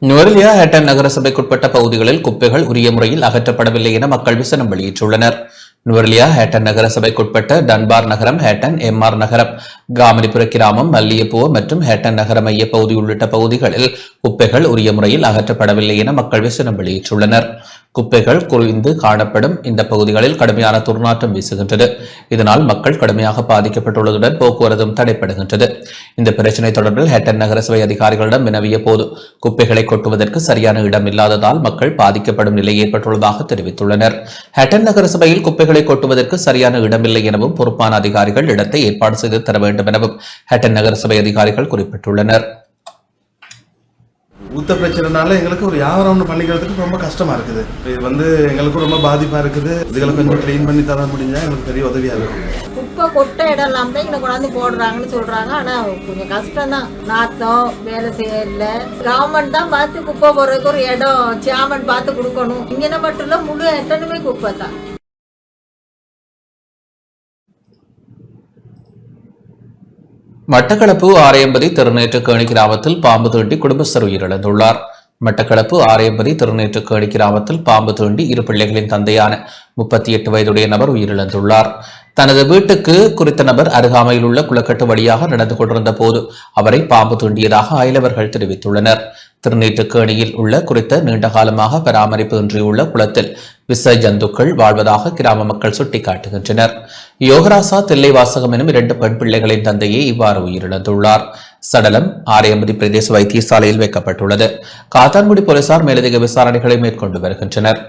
நுவரெலியா ஹேட்டன் நகரசபைக்குட்பட்ட பகுதிகளில் குப்பைகள் உரிய முறையில் அகற்றப்படவில்லை என மக்கள் விசனம் வெளியிட்டுள்ளனர். நுவரெலியா ஹேட்டன் நகரசபைக்குட்பட்ட டன்பார் நகரம், ஹேட்டன், எம்ஆர் நகரம், காமனிபுர கிராமம், மல்லியப்பூ மற்றும் ஹேட்டன் நகர மைய பகுதி உள்ளிட்ட பகுதிகளில் குப்பைகள் உரிய முறையில் அகற்றப்படவில்லை என மக்கள் விசனம் வெளியிட்டுள்ளனர். குப்பைகள் குவிந்து காணப்படும் இந்த பகுதிகளில் கடுமையான துர்நாற்றம் வீசுகின்றது. இதனால் மக்கள் கடுமையாக பாதிக்கப்பட்டுள்ளதுடன் போக்குவரத்தும் தடைபடுகின்றது. இந்த பிரச்சினை தொடர்பில் ஹட்டன் நகரசபை அதிகாரிகளிடம் வினவிய போது குப்பைகளை கொட்டுவதற்கு சரியான இடம் இல்லாததால் மக்கள் பாதிக்கப்படும் நிலை ஏற்பட்டுள்ளதாக தெரிவித்துள்ளனர். ஹட்டன் நகரசபையில் குப்பைகளை கொட்டுவதற்கு சரியான இடமில்லை எனவும் பொறுப்பான அதிகாரிகள் இடத்தை ஏற்பாடு செய்து தர வேண்டும் எனவும் ஹட்டன் நகரசபை அதிகாரிகள் குறிப்பிட்டுள்ளனர். ஊத்த பிரச்சனைனால எங்களுக்கு ஒரு வியாபாரம் பண்ணிக்கிறதுக்கு ரொம்ப கஷ்டமா இருக்குது. இது எங்களுக்கு ரொம்ப பாதிப்பா இருக்குது. இதுகளை கொஞ்சம் கிளீன் பண்ணி தர முடிஞ்சா எங்களுக்கு பெரிய உதவியா இருக்கும். குப்பை கொட்ட இடம் இல்லாம தான் இங்கே கொண்டாந்து போடுறாங்கன்னு சொல்றாங்க. ஆனா கொஞ்சம் கஷ்டம் தான். நாத்தம் வேலை செய்யல. கவர்மெண்ட் தான் பார்த்து குப்பை போடுறதுக்கு ஒரு இடம் சேர்மன் பார்த்து கொடுக்கணும். இங்கே மட்டும் இல்ல, முழு எட்டனுமே குப்பை தான். மட்டக்களப்பு ஆரையம்பதி திருநேற்றுக்கேணி கிராமத்தில் பாம்பு தீண்டி குடும்பஸ்தர் உயிரிழந்துள்ளார். மட்டக்களப்பு ஆரையம்பதி திருநேற்றுக்கேணி கிராமத்தில் பாம்பு தீண்டி இரு பிள்ளைகளின் தந்தையான 38 வயதுடைய நபர் உயிரிழந்துள்ளார். தனது வீட்டுக்கு குறித்த நபர் அருகாமையில் உள்ள குளக்கட்டு வழியாக நடந்து கொண்டிருந்த போது அவரை பாம்பு தீண்டியதாக அயலவர்கள் தெரிவித்துள்ளனர். திருநேற்றுக்கேணியில் உள்ள குறித்த நீண்ட காலமாக பராமரிப்பு இன்றியுள்ள குளத்தில் விச ஜந்துக்கள் வாழ்வதாக கிராம மக்கள் சுட்டிக்காட்டுகின்றனர். யோகராசா தில்லைவாசகம் எனும் 2 பெண் பிள்ளைகளின் தந்தையே இவ்வாறு உயிரிழந்துள்ளார். சடலம் ஆரையம்பதி பிரதேச வைத்தியசாலையில் வைக்கப்பட்டுள்ளது. காத்தான்குடி போலீசார் மேலதிக விசாரணைகளை மேற்கொண்டு வருகின்றனர்.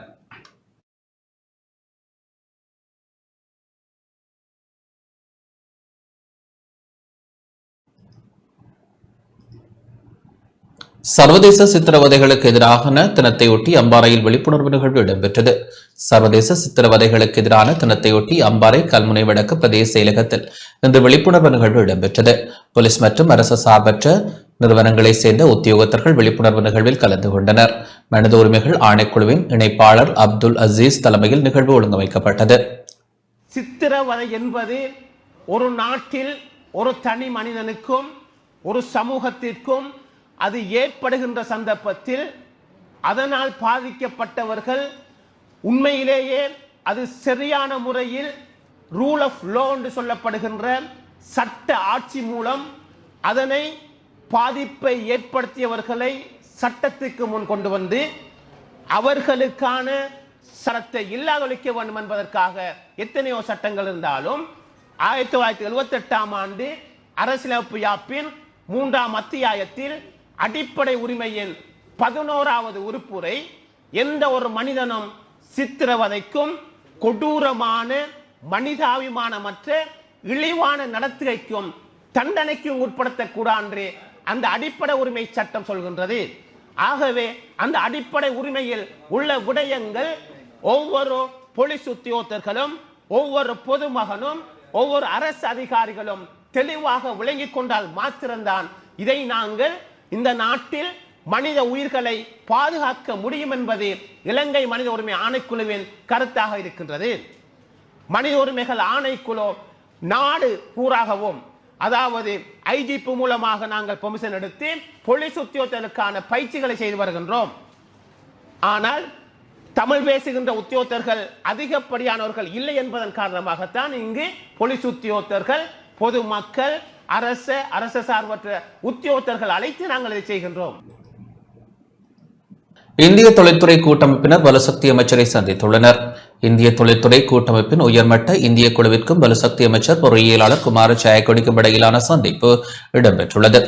சர்வதேச சித்திரவதைகளுக்கு எதிரான தினத்தையொட்டி அம்பாறையில் விழிப்புணர்வு நிகழ்வு இடம்பெற்றது. சர்வதேச சித்திரவதைகளுக்கு எதிரான தினத்தையொட்டி அம்பாறை கல்முனை வடக்கு பிரதேச செயலகத்தில் இன்று விழிப்புணர்வு நிகழ்வு இடம்பெற்றது. போலீஸ் மற்றும் அரசு சார்பற்ற நிறுவனங்களைச் சேர்ந்த உத்தியோகத்தர்கள் விழிப்புணர்வு நிகழ்வில் கலந்து கொண்டனர். மனித உரிமைகள் ஆணைக்குழுவின் இணைப்பாளர் அப்துல் அசீஸ் தலைமையில் நிகழ்வு ஒழுங்கமைக்கப்பட்டது. சித்திரவதை என்பது ஒரு நாட்டில் ஒரு தனி மனிதனுக்கும் ஒரு சமூகத்திற்கும் அது ஏற்படுகின்ற சந்தர்ப்பத்தில் அதனால் பாதிக்கப்பட்டவர்கள் உண்மையிலேயே அது சரியான முறையில் ரூல் ஆஃப் லா என்று சொல்லப்படுகின்ற சட்ட ஆட்சி மூலம் அதனை பாதிப்பை ஏற்படுத்தியவர்களை சட்டத்துக்கு முன் கொண்டு வந்து அவர்களுக்கான சட்டத்தை இல்லாதொழிக்க வேண்டும் என்பதற்காக எத்தனையோ சட்டங்கள் இருந்தாலும் 1978ஆம் ஆண்டு அரசியலமைப்பு யாப்பின் 3ஆம் அத்தியாயத்தில் அடிப்படை உரிமையின் 11வது உறுப்புரை எந்த ஒரு மனிதனும் சித்திரவதைக்கும் கொடூரமான மனிதாபிமானமற்ற இழிவான நடத்தைக்கும் தண்டனைக்கும் உட்படுத்தக்கூடாது அந்த அடிப்படை உரிமை சட்டம் சொல்கின்றது. ஆகவே அந்த அடிப்படை உரிமையில் உள்ள விடயங்கள் ஒவ்வொரு போலீஸ் உத்தியோகத்தர்களும் ஒவ்வொரு பொதுமகனும் ஒவ்வொரு அரசு அதிகாரிகளும் தெளிவாக விளங்கிக் கொண்டால் மாத்திரம்தான் இதை நாங்கள் இந்த நாட்டில் மனித உயிர்களை பாதுகாக்க முடியும் என்பது இலங்கை மனித உரிமை ஆணைக்குழுவின் கருத்தாக இருக்கின்றது. மனித உரிமைகள் ஆணைக்குழு நாடு பூராகவும் அதாவது ஐஜிபி மூலமாக நாங்கள் பெர்மிஷன் எடுத்து போலீஸ் உத்தியோகத்தர்களுக்கான பயிற்சிகளை செய்து வருகின்றோம். ஆனால் தமிழ் பேசுகின்ற உத்தியோகத்தர்கள் அதிகப்படியானவர்கள் இல்லை என்பதன் காரணமாகத்தான் இங்கு போலீஸ் உத்தியோகத்தர்கள் பொதுமக்கள் அரசு சார்பற்ற உத்தியோகத்தர்கள் அழைத்து நாங்கள் இதை செய்கின்றோம். இந்திய தொழில்துறை கூட்டமைப்பினர் வலுசக்தி அமைச்சரை சந்தித்துள்ளனர். இந்திய தொழில்துறை கூட்டமைப்பின் உயர்மட்ட இந்திய குழுவிற்கும் வலுசக்தி அமைச்சர் பொறியியலாளர் குமார ஜெயக்கொடிக்கும் இடையிலான சந்திப்பு இடம்பெற்றுள்ளது.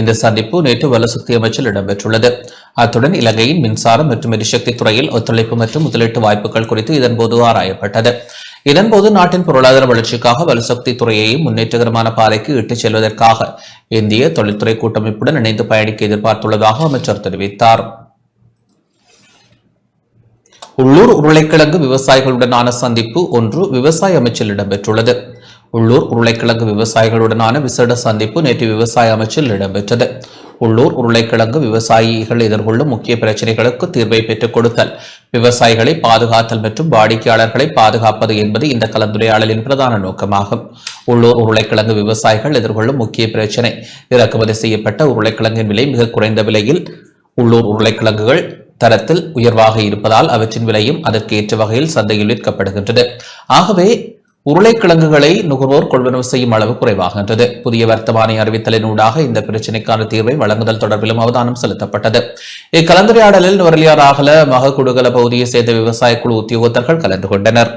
இந்த சந்திப்பு நேற்று வலுசக்தி அமைச்சில் இடம்பெற்றுள்ளது. அத்துடன் இலங்கையின் மின்சாரம் மற்றும் எரிசக்தி துறையில் ஒத்துழைப்பு மற்றும் முதலீட்டு வாய்ப்புகள் குறித்து இதன்போது ஆராயப்பட்டது. இதன்போது நாட்டின் பொருளாதார வளர்ச்சிக்காக வலுசக்தி துறையையும் முன்னேற்றகரமான பாதைக்கு இட்டுச் செல்வதற்காக இந்திய தொழில்துறை கூட்டமைப்புடன் இணைந்து பயணிக்க எதிர்பார்த்துள்ளதாக அமைச்சர் தெரிவித்தார். உள்ளூர் உருளைக்கிழங்கு விவசாயிகளுடனான சந்திப்பு ஒன்று விவசாய அமைச்சில் இடம்பெற்றுள்ளது. உள்ளூர் உருளைக்கிழங்கு விவசாயிகளுடனான விசேட சந்திப்பு நேற்று விவசாய அமைச்சில் இடம்பெற்றது. உள்ளூர் உருளைக்கிழங்கு விவசாயிகள் எதிர்கொள்ளும் முக்கிய பிரச்சனைகளுக்கு தீர்வை பெற்றுக் கொடுத்தல், விவசாயிகளை பாதுகாத்தல் மற்றும் வாடிக்கையாளர்களை பாதுகாப்பது என்பது இந்த கலந்துரையாடலின் பிரதான நோக்கமாகும். உள்ளூர் உருளைக்கிழங்கு விவசாயிகள் எதிர்கொள்ளும் முக்கிய பிரச்சனை இறக்குமதி செய்யப்பட்ட உருளைக்கிழங்கின் விலை மிக குறைந்த விலையில் உள்ளூர் உருளைக்கிழங்குகள் தரத்தில் உயர்வாக இருப்பதால் அவற்றின் விலையும் அதற்கு ஏற்ற வகையில் சந்தையில் விற்கப்படுகின்றது. ஆகவே உருளைக்கிழங்குகளை நுகர்வோர் கொள்வனவு செய்யும் அளவு குறைவாகின்றது. புதிய வர்த்தமானி அறிவித்தலினூடாக இந்த பிரச்சினைக்கான தீர்வை வழங்குதல் தொடர்பிலும் அவதானம் செலுத்தப்பட்டது. இக்கலந்துரையாடலில் நுவரெலியா ராகல மககுடுகல பகுதியை சேர்ந்த விவசாய குழு உத்தியோகத்தர்கள் கலந்து கொண்டனர்.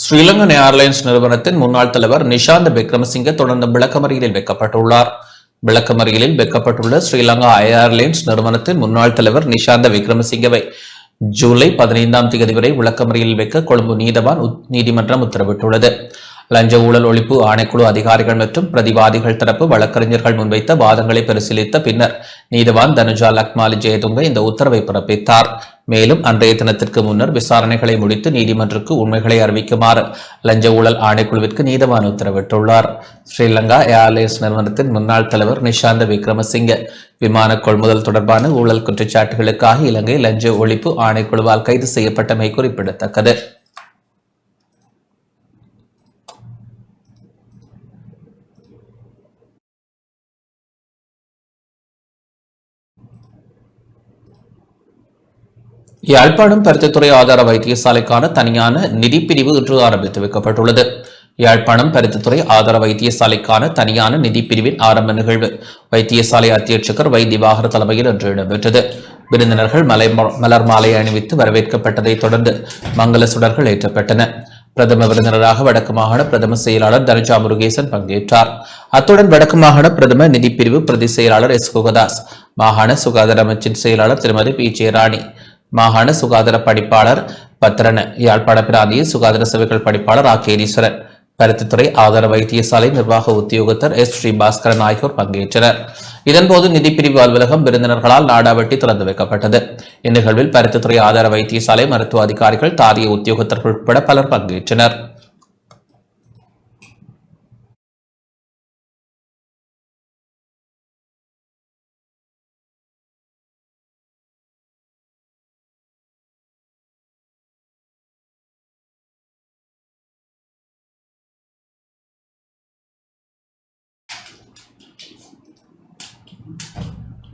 ஸ்ரீலங்கன் ஏர்லைன்ஸ் நிறுவனத்தின் முன்னாள் தலைவர் நிஷாந்த் விக்ரமசிங்க தொடர்ந்து விளக்கமறியலில் வைக்கப்பட்டுள்ளார். விளக்கமறியலில் வைக்கப்பட்டுள்ள ஸ்ரீலங்கா ஏர்லைன்ஸ் நிறுவனத்தின் முன்னாள் தலைவர் நிஷாந்த விக்ரமசிங்கவை ஜூலை 15ஆம் தேதி வரை விளக்கமறியலில் வைக்க கொழும்பு நீதிமன்றம் உத்தரவிட்டுள்ளது. லஞ்ச ஊழல் ஒழிப்பு ஆணைக்குழு அதிகாரிகள் மற்றும் பிரதிவாதிகள் தரப்பு வழக்கறிஞர்கள் முன்வைத்த வாதங்களை பரிசீலித்த பின்னர் நீதிவான் தனுஜா லக்மாலி ஜெயதுங்க இந்த உத்தரவை பிறப்பித்தார். மேலும் அன்றைய தினத்திற்கு முன்னர் விசாரணைகளை முடித்து நீதிமன்றக்கு உண்மைகளை அறிவிக்குமாறு லஞ்ச ஊழல் ஆணைக்குழுவிற்கு நீதிவான் உத்தரவிட்டுள்ளார். ஸ்ரீலங்கா ஏர்லைன்ஸ் நிறுவனத்தின் முன்னாள் தலைவர் நிஷாந்த விக்ரமசிங்க விமான கொள்முதல் தொடர்பான ஊழல் குற்றச்சாட்டுகளுக்காக இலங்கை லஞ்ச ஒழிப்பு ஆணைக்குழுவால் கைது செய்யப்பட்டமை குறிப்பிடத்தக்கது. யாழ்ப்பாணம் பருத்தித்துறை ஆதார வைத்தியசாலைக்கான தனியான நிதி பிரிவு இன்று ஆரம்பித்து வைக்கப்பட்டுள்ளது. யாழ்ப்பாணம் பருத்தித்துறை ஆதார வைத்தியசாலைக்கான தனியான நிதி பிரிவின் ஆரம்ப நிகழ்வு வைத்தியசாலை அத்தியட்சகர் வை திவாகர் தலைமையில் இன்று இடம்பெற்றது. விருந்தினர்கள் மலர் மாலை அணிவித்து வரவேற்கப்பட்டதைத் தொடர்ந்து மங்கள சுடர்கள் ஏற்றப்பட்டன. பிரதம விருந்தினராக வடக்கு மாகாண பிரதம செயலாளர் தனுஜா முருகேசன் பங்கேற்றார். அத்துடன் வடக்கு மாகாண பிரதம நிதி பிரிவு பிரதி செயலாளர் எஸ் குகதாஸ், மாகாண சுகாதார அமைச்சின் செயலாளர் திருமதி பி ஜெயராணி, மாகாண சுகாதார படிப்பாளர் பத்திரன, யாழ்ப்பாண பிராந்திய சுகாதார சேவைகள் படிப்பாளர் ஆகேரீஸ்வரன், பருத்தித்துறை ஆதார வைத்தியசாலை நிர்வாக உத்தியோகத்தர் எஸ் ஸ்ரீபாஸ்கரன் ஆகியோர் பங்கேற்றனர். இதன்போது நிதிப்பிரிவு அலுவலகம் விருந்தினர்களால் நாடாவட்டி திறந்து வைக்கப்பட்டது. இந்நிகழ்வில் பருத்தித்துறை ஆதார வைத்தியசாலை மருத்துவ அதிகாரிகள், தாதிய உத்தியோகத்தர்கள் உட்பட பலர் பங்கேற்றனர்.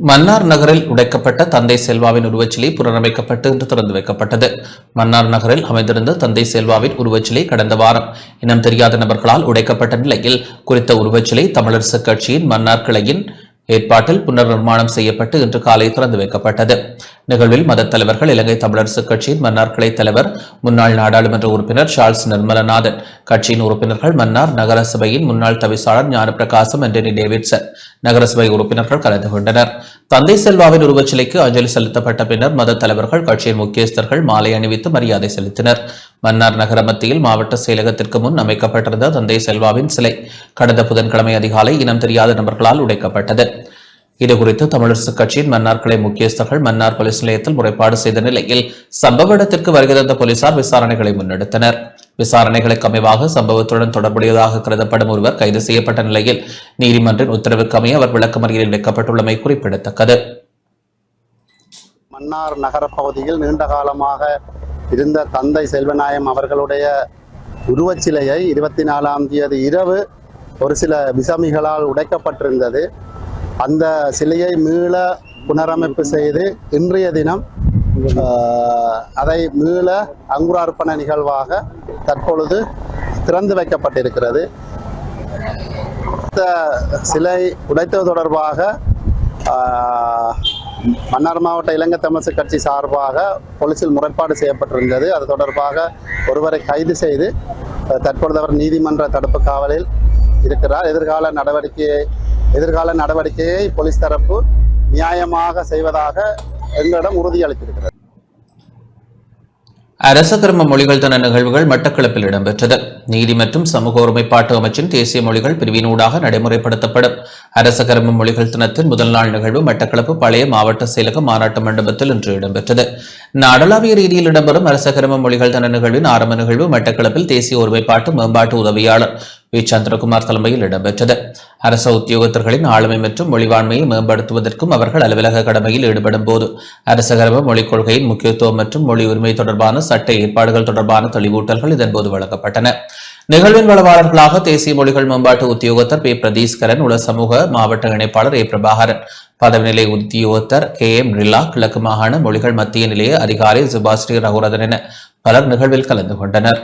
மன்னார் நகரில் உடைக்கப்பட்ட தந்தை செல்வாவின் உருவச்சிலை புனரமைக்கப்பட்டு இன்று திறந்து வைக்கப்பட்டது. மன்னார் நகரில் அமைந்திருந்த தந்தை செல்வாவின் உருவச்சிலை கடந்த வாரம் இனம் தெரியாத நபர்களால் உடைக்கப்பட்ட நிலையில் குறித்த உருவச்சிலை தமிழரசு கட்சியின் மன்னார் கிளையின் ஏற்பாட்டில் புனர் நிர்மாணம் செய்யப்பட்டு இன்று காலை திறந்து வைக்கப்பட்டது. நிகழ்வில் மத தலைவர்கள், இலங்கை தமிழரசு கட்சியின் மன்னார் கிளை தலைவர், முன்னாள் நாடாளுமன்ற உறுப்பினர் சார்ல்ஸ் நிர்மலநாதன், கட்சியின் உறுப்பினர்கள், மன்னார் நகரசபையின் முன்னாள் தவிசாளர் ஞானப்பிரகாசம், ஆண்டனி டேவிட்சன், நகரசபை உறுப்பினர்கள் கலந்து கொண்டனர். தந்தை செல்வாவின் உருவச்சிலைக்கு அஞ்சலி செலுத்தப்பட்ட பின்னர் மத தலைவர்கள், கட்சியின் முக்கியஸ்தர்கள் மாலை அணிவித்து மரியாதை செலுத்தினர். மன்னார் நகர மத்தியில் மாவட்ட செயலகத்திற்கு முன் அமைக்கப்பட்டிருந்த தந்தை செல்வாவின் சிலை கடந்த புதன்கிழமை அதிகாலை இனம் தெரியாத நபர்களால் உடைக்கப்பட்டது. இதுகுறித்து தமிழரசு கட்சியின் மன்னார் கிளை முக்கியஸ்தர்கள் மன்னார் போலீஸ் நிலையத்தில் முறைப்பாடு செய்த நிலையில் சம்பவ இடத்திற்கு வருகை தந்த போலீசார் விசாரணைகளை முன்னெடுத்தனர். விசாரணைகளுக்கு அமைவாக சம்பவத்துடன் தொடர்புடையதாக கருதப்படும் ஒருவர் கைது செய்யப்பட்ட நிலையில் நீதிமன்றின் உத்தரவுக்கு அமைய அவர் விளக்கமறியலில் வைக்கப்பட்டுள்ளமை குறிப்பிடத்தக்கது. மன்னார் நகர பகுதியில் நீண்ட காலமாக இருந்த தந்தை செல்வநாயம் அவர்களுடைய உருவச்சிலையை 24ஆம் தேதி இரவு ஒரு சில விசமிகளால் உடைக்கப்பட்டிருந்தது. அந்த சிலையை மீள புனரமைப்பு செய்து இன்றைய தினம் அதை மீள அங்குரார்ப்பண நிகழ்வாக தற்பொழுது திறந்து வைக்கப்பட்டிருக்கிறது. இந்த சிலை உடைத்தது தொடர்பாக மன்னார் மாவட்ட இலங்கை தமிழரசு கட்சி சார்பாக போலீசில் முறைப்பாடு செய்யப்பட்டிருந்தது. அது தொடர்பாக ஒருவரை கைது செய்து தற்பொழுது அவர் நீதிமன்ற தடுப்பு காவலில் இருக்கிறார். எதிர்கால நடவடிக்கையை போலீஸ் தரப்பு நியாயமாக செய்வதாக எங்களிடம் உறுதியளித்திருக்கிறது. அரச கர்ம மொழிகள் தின நிகழ்வுகள் மட்டக்களப்பில் இடம்பெற்றது. நீதி மற்றும் சமூக ஒருமைப்பாட்டு அமைச்சின் தேசிய மொழிகள் பிரிவினூடாக நடைமுறைப்படுத்தப்படும் அரச கர்ம மொழிகள் தினத்தின் முதல் நாள் நிகழ்வு மட்டக்களப்பு பழைய மாவட்ட செயலக மாநாட்டு மண்டபத்தில் இன்று இடம்பெற்றது. நாடளாவிய ரீதியில் இடம்பெறும் அரச கர்ம மொழிகள் தின நிகழ்வின் ஆரம்ப நிகழ்வு மட்டக்களப்பில் தேசிய ஒருமைப்பாட்டு மேம்பாட்டு உதவியாளர் வி சந்திரகுமார் தலைமையில் இடம்பெற்றது. அரச உத்தியோகத்தர்களின் ஆளுமை மற்றும் மொழிவாண்மையை மேம்படுத்துவதற்கும் அவர்கள் அலுவலக கடமையில் ஈடுபடும் போது அரச கர்ம மொழிக் கொள்கையின் முக்கியத்துவம் மற்றும் மொழி உரிமை தொடர்பான சட்ட ஏற்பாடுகள் தொடர்பான தெளிவூட்டல்கள் இதன்போது வழங்கப்பட்டன. நிகழ்வின் வளவாளர்களாக தேசிய மொழிகள் மேம்பாட்டு உத்தியோகத்தர் பி பிரதீஸ்கரன், உலக சமூக மாவட்ட இணைப்பாளர் ஏ பிரபாகரன், பதவிநிலை உத்தியோகத்தர் KM ரில்லா, கிழக்கு மாகாண மொழிகள் மத்திய நிலைய அதிகாரி சுபாஸ்ரீ ரகுரதன் என பலர் நிகழ்வில் கலந்து கொண்டனர்.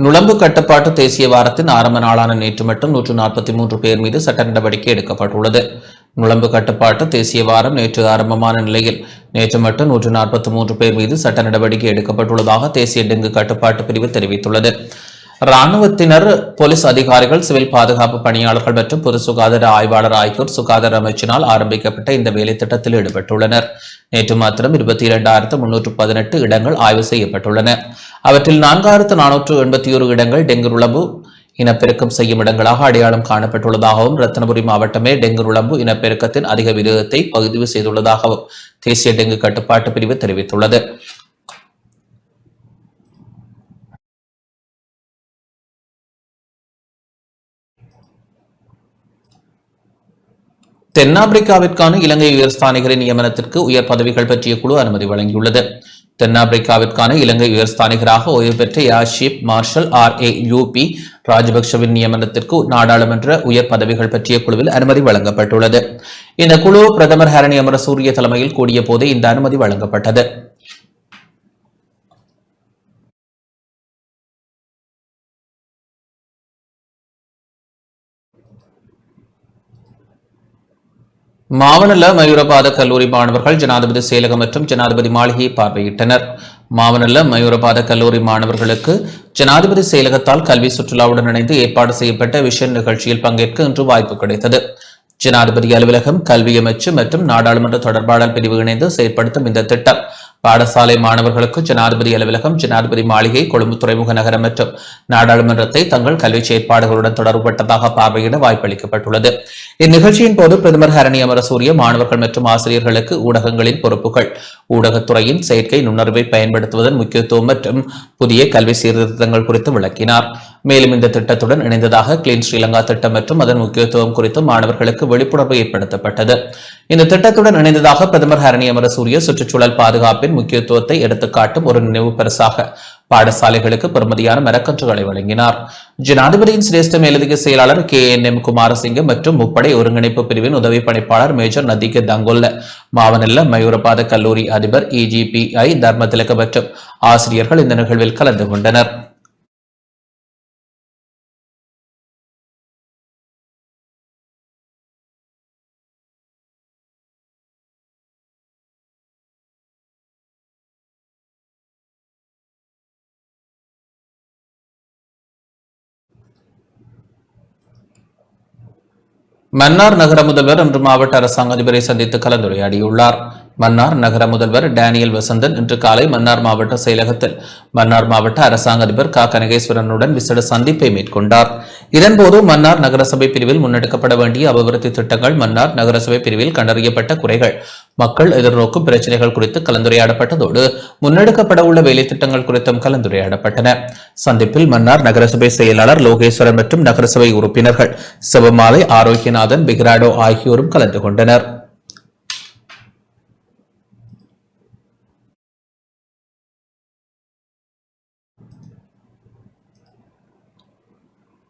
நுளம்பு கட்டுப்பாட்டு தேசிய வாரத்தின் ஆரம்ப நாளான நேற்று மட்டும் 143 பேர் மீது சட்ட நடவடிக்கை எடுக்கப்பட்டுள்ளது. நுளம்பு கட்டுப்பாட்டு தேசிய வாரம் நேற்று ஆரம்பமான நிலையில் நேற்று மட்டும் 143 பேர் மீது சட்ட நடவடிக்கை எடுக்கப்பட்டுள்ளதாக தேசிய டெங்கு கட்டுப்பாட்டு பிரிவு தெரிவித்துள்ளது. இராணுவத்தினர், போலீஸ் அதிகாரிகள், சிவில் பாதுகாப்பு பணியாளர்கள் மற்றும் பொது சுகாதார ஆய்வாளர் ஆகியோர் சுகாதார அமைச்சினால் ஆரம்பிக்கப்பட்ட இந்த வேலை திட்டத்தில் ஈடுபட்டுள்ளனர். நேற்று மாத்திரம் 22,318 இடங்கள் ஆய்வு செய்யப்பட்டுள்ளன. அவற்றில் 4,481 இடங்கள் டெங்கு நுளம்பு இனப்பெருக்கம் செய்யும் இடங்களாக அடையாளம் காணப்பட்டுள்ளதாகவும் ரத்தினபுரி மாவட்டமே டெங்கு நுளம்பு இனப்பெருக்கத்தின் அதிக விகிதத்தை பதிவு செய்துள்ளதாகவும் தேசிய டெங்கு கட்டுப்பாட்டு பிரிவு தெரிவித்துள்ளது. தென்னாப்பிரிக்காவிற்கான இலங்கை உயர்ஸ்தானிகரின் நியமனத்திற்கு உயர் பதவிகள் பற்றிய குழு அனுமதி வழங்கியுள்ளது. தென்னாப்பிரிக்காவிற்கான இலங்கை உயர்ஸ்தானிகராக ஓய்வு பெற்ற ஏர் சீப் மார்ஷல் RAUP ராஜபக்சவின் நியமனத்திற்கு நாடாளுமன்ற உயர் பதவிகள் பற்றிய குழுவில் அனுமதி வழங்கப்பட்டுள்ளது. இந்த குழு பிரதமர் ஹரணி அமரசூரிய தலைமையில் கூடிய போதே இந்த அனுமதி வழங்கப்பட்டது. மாவனல்ல மயூரபாத கல்லூரி மாணவர்கள் ஜனாதிபதி செயலகம் மற்றும் ஜனாதிபதி மாளிகையை பார்வையிட்டனர். மாவனல்ல மயூரபாத கல்லூரி மாணவர்களுக்கு ஜனாதிபதி செயலகத்தால் கல்வி சுற்றுலாவுடன் இணைந்து ஏற்பாடு செய்யப்பட்ட விஷன் நிகழ்ச்சியில் பங்கேற்க இன்று வாய்ப்பு கிடைத்தது. ஜனாதிபதி அலுவலகம், கல்வி அமைச்சு மற்றும் நாடாளுமன்ற தொடர்பாடல் பிரிவு இணைந்து செயற்படுத்தும் இந்த திட்டம் பாடசாலை மாணவர்களுக்கு ஜனாதிபதி அலுவலகம், ஜனாதிபதி மாளிகை, கொழும்பு துறைமுக நகரம் மற்றும் நாடாளுமன்றத்தை தங்கள் கல்வி செயற்பாடுகளுடன் தொடர்புபட்டதாக பார்வையிட வாய்ப்பளிக்கப்பட்டுள்ளது. இந்நிகழ்ச்சியின் போது பிரதமர் ஹரணி அமரசூரிய மாணவர்கள் மற்றும் ஆசிரியர்களுக்கு ஊடகங்களின் பொறுப்புகள், ஊடகத்துறையின் செயற்கை நுண்ணறிவை பயன்படுத்துவதன் முக்கியத்துவம் மற்றும் புதிய கல்வி சீர்திருத்தங்கள் குறித்து விளக்கினார். மேலும் இந்த திட்டத்துடன் இணைந்ததாக கிளீன் ஸ்ரீலங்கா திட்டம் மற்றும் அதன் முக்கியத்துவம் குறித்து மாணவர்களுக்கு விழிப்புணர்வு ஏற்படுத்தப்பட்டது. இந்த திட்டத்துடன் இணைந்ததாக பிரதமர் ஹரணி அமரசூரிய சுற்றுச்சூழல் பாதுகாப்பின் முக்கியத்துவத்தை எடுத்துக்காட்டும் ஒரு நினைவு பரிசாக பாடசாலைகளுக்கு பெறுமதியான மரக்கன்றுகளை வழங்கினார். ஜனாதிபதியின் சிரேஷ்ட மேலதிக செயலாளர் KNM குமாரசிங்கம் மற்றும் முப்படை ஒருங்கிணைப்பு பிரிவின் உதவி பணிப்பாளர் மேஜர் நதிக தங்கொல்ல, மாவனல்ல மயூரபாத கல்லூரி அதிபர் EGPI தர்மதிலக மற்றும் ஆசிரியர்கள் இந்த நிகழ்வில் கலந்து கொண்டனர். மன்னார் நகர முதல்வர் இன்று மாவட்ட அரசாங்க அதிபரை சந்தித்து கலந்துரையாடியுள்ளார். மன்னார் நகர முதல்வர் டேனியல் வசந்தன் இன்று காலை மன்னார் மாவட்ட செயலகத்தில் மன்னார் மாவட்ட அரசாங்க அதிபர் கனகேஸ்வரனுடன் விசேட சந்திப்பை மேற்கொண்டார். இதன்போது மன்னார் நகரசபை பிரிவில் முன்னெடுக்கப்பட வேண்டிய அபிவிருத்தி திட்டங்கள், மன்னார் நகரசபை பிரிவில் கண்டறியப்பட்ட குறைகள், மக்கள் எதிர்நோக்கும் பிரச்சனைகள் குறித்து கலந்துரையாடப்பட்டதோடு முன்னெடுக்கப்பட உள்ள வேலை திட்டங்கள் குறித்தும் கலந்துரையாடப்பட்டன. சந்திப்பில் மன்னார் நகரசபை செயலாளர் லோகேஸ்வரன் மற்றும் நகரசபை உறுப்பினர்கள் சிவமாலை, ஆரோக்கியநாதன், பிக்ராடோ ஆகியோரும் கலந்து கொண்டனர்.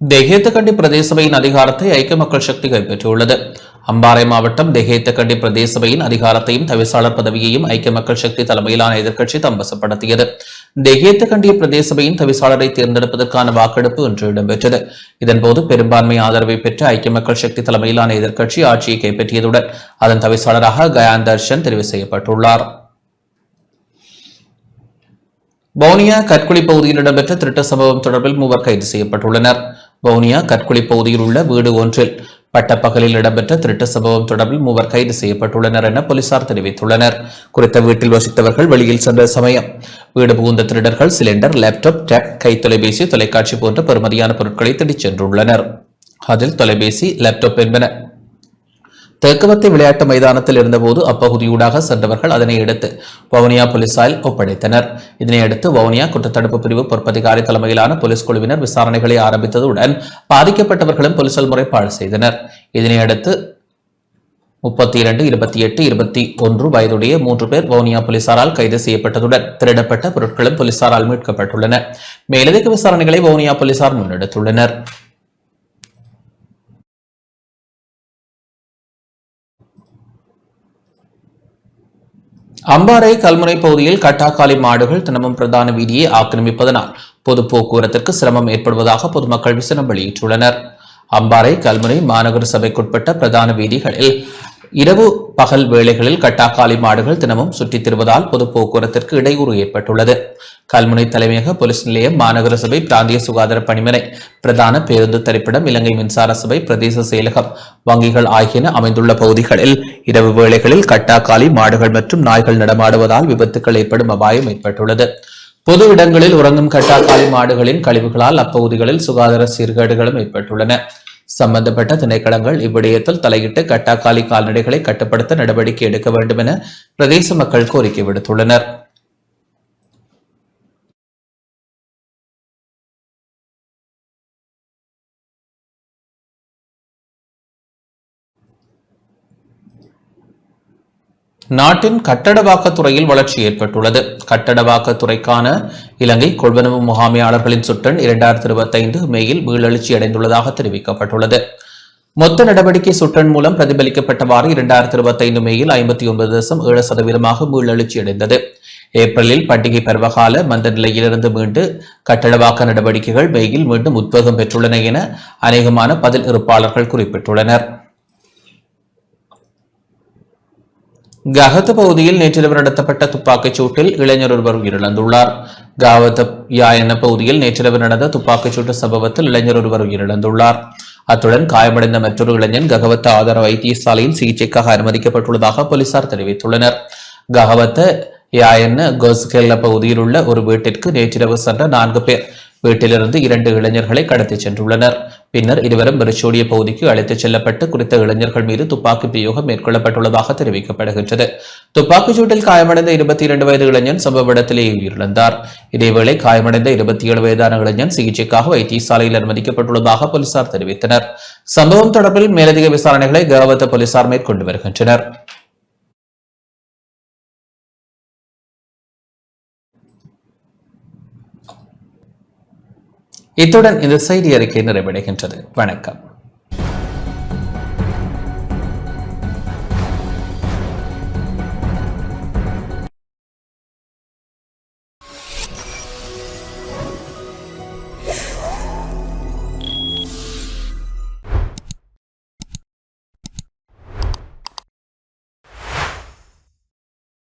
தெஹேத்தகண்டி பிரதேச சபையின் அதிகாரத்தை ஐக்கிய மக்கள் சக்தி கைப்பற்றியுள்ளது. அம்பாறை மாவட்டம் தெஹேத்தகண்டி பிரதேச சபையின் அதிகாரத்தையும் தவிசாளர் பதவியையும் ஐக்கிய மக்கள் சக்தி தலைமையிலான எதிர்க்கட்சி தம்பசப்படுத்தியது. தெஹேத்தகண்டி பிரதேச சபையின் தவிசாளரை தேர்ந்தெடுப்பதற்கான வாக்கெடுப்பு இன்று இடம்பெற்றது. இதன்போது பெரும்பான்மை ஆதரவை பெற்ற ஐக்கிய மக்கள் சக்தி தலைமையிலான எதிர்க்கட்சி ஆட்சியை கைப்பற்றியதுடன் அதன் தவிசாளராக கயான் தர்ஷன் தெரிவு செய்யப்பட்டுள்ளார். வவுனியா கற்குளி பகுதியில் இடம்பெற்ற திருட்டு சம்பவம் தொடர்பில் 3 கைது செய்யப்பட்டுள்ளனர். வவுனியா கற்குளி பகுதியில் உள்ள வீடு ஒன்றில் பட்டப்பகலில் இடம்பெற்ற திருட்டு சம்பவம் தொடர்பில் 3 கைது செய்யப்பட்டுள்ளனர் என போலீசார் தெரிவித்துள்ளனர். குறித்த வீட்டில் வசித்தவர்கள் வெளியில் சென்ற சமயம் வீடு புகுந்த திருடர்கள் சிலிண்டர், லேப்டாப், டேப், கைத்தொலைபேசி, தொலைக்காட்சி போன்ற பெறுமதியான பொருட்களை தேடிச் சென்றுள்ளனர். அதில் தொலைபேசி, லேப்டாப் என்பன தெற்குவத்தை விளையாட்டு மைதானத்தில் இருந்தபோது அப்பகுதியூடாக சென்றவர்கள் அதனை எடுத்து வவுனியா போலீசாரில் ஒப்படைத்தனர். இதனையடுத்து வவுனியா குற்றத்தடுப்பு பிரிவு பொறுப்பதிகாரி தலைமையிலான போலீஸ் குழுவினர் விசாரணைகளை ஆரம்பித்ததுடன் பாதிக்கப்பட்டவர்களும் போலீசார் முறைப்பாடு செய்தனர். இதனையடுத்து 32, 28, 21 வயதுடைய 3 பேர் வவுனியா போலீசாரால் கைது செய்யப்பட்டதுடன் திருடப்பட்ட பொருட்களும் போலீசாரால் மீட்கப்பட்டுள்ளன. மேலதிக விசாரணைகளை வவுனியா போலீசார் முன்னெடுத்துள்ளனர். அம்பாறை கல்முனை பகுதியில் கட்டாக்காலி மாடுகள் தினமும் பிரதான வீதியை ஆக்கிரமிப்பதனால் பொது போக்குவரத்திற்கு சிரமம் ஏற்படுவதாக பொதுமக்கள் விசனம் வெளியிட்டுள்ளனர். அம்பாறை கல்முனை மாநகர சபைக்குட்பட்ட பிரதான வீதிகளில் இரவு பகல் வேளைகளில் கட்டாக்காலி மாடுகள் தினமும் சுற்றித் திருவதால் பொது போக்குவரத்திற்கு இடையூறு ஏற்பட்டுள்ளது. கல்முனை தலைமையக போலீஸ் நிலையம், மாநகர சபை, பிராந்திய சுகாதார பணிமனை, பிரதான பேருந்து தரிப்பிடம், இலங்கை மின்சார சபை, பிரதேச செயலகம், வங்கிகள் ஆகியன அமைந்துள்ள பகுதிகளில் இரவு வேளைகளில் கட்டாக்காலி மாடுகள் மற்றும் நாய்கள் நடமாடுவதால் விபத்துக்கள் ஏற்படும் அபாயம் ஏற்பட்டுள்ளது. பொது இடங்களில் உறங்கும் கட்டாக்காலி மாடுகளின் கழிவுகளால் அப்பகுதிகளில் சுகாதார சீர்கேடுகளும் ஏற்பட்டுள்ளன. சம்பந்தப்பட்ட திணைக்களங்கள் இவ்விடயத்தில் தலையிட்டு கட்டாக்காலி கால்நடைகளை கட்டுப்படுத்த நடவடிக்கை எடுக்க வேண்டும் என பிரதேச மக்கள் கோரிக்கை விடுத்துள்ளனர். நாட்டின் கட்டடவாக்கத்துறையில் வளர்ச்சி ஏற்பட்டுள்ளது. கட்டடவாக்கத்துறைக்கான இலங்கை கொள்வனவு முகாமையாளர்களின் சுட்டன் 2025 மேயில் மீளெழுச்சி அடைந்துள்ளதாக தெரிவிக்கப்பட்டுள்ளது. மொத்த நடவடிக்கை சுட்டன் மூலம் பிரதிபலிக்கப்பட்டவாறு 2025 மேயில் 59.7% மீளெழுச்சி அடைந்தது. ஏப்ரலில் பண்டிகை பருவகால மந்த நிலையிலிருந்து மீண்டு கட்டடவாக்க நடவடிக்கைகள் மேயில் மீண்டும் உத்வேகம் பெற்றுள்ளன என அநேகமான பதில் இருப்பாளர்கள் குறிப்பிட்டுள்ளனர். கஹத் பகுதியில் நேற்றிரவு நடத்தப்பட்ட துப்பாக்கிச் சூட்டில் இளைஞர் ஒருவர் உயிரிழந்துள்ளார். காவத் யாயன பகுதியில் நேற்றிரவு நடந்த துப்பாக்கிச் சூட்டு சம்பவத்தில் இளைஞர் ஒருவர் உயிரிழந்துள்ளார். அத்துடன் காயமடைந்த மற்றொரு இளைஞன் ககவத்த ஆதார வைத்தியசாலையில் சிகிச்சைக்காக அனுமதிக்கப்பட்டுள்ளதாக போலீசார் தெரிவித்துள்ளனர். ககவத்த யாயன கோஸ்கெல்ல பகுதியில் உள்ள ஒரு வீட்டிற்கு நேற்றிரவு சென்ற 4 பேர் வீட்டிலிருந்து 2 இளைஞர்களை கடத்திச் சென்றுள்ளனர். பின்னர் இருவரும் வெறிச்சோடிய பகுதிக்கு அழைத்துச் செல்லப்பட்டு குறித்த இளைஞர்கள் மீது துப்பாக்கி பிரயோகம் மேற்கொள்ளப்பட்டுள்ளதாக தெரிவிக்கப்படுகின்றது. துப்பாக்கிச் சூட்டில் காயமடைந்த 22 வயது இளைஞன் சம்பவ இடத்திலேயே உயிரிழந்தார். இதேவேளை காயமடைந்த 27 வயதான இளைஞன் சிகிச்சைக்காக வைத்தியசாலையில் அனுமதிக்கப்பட்டுள்ளதாக போலீசார் தெரிவித்தனர். சம்பவம் தொடர்பில் மேலதிக விசாரணைகளை கவத்த போலீசார் மேற்கொண்டு வருகின்றனர். இத்துடன் இந்த செய்தி அறிக்கை நிறைவடைகின்றது. வணக்கம்.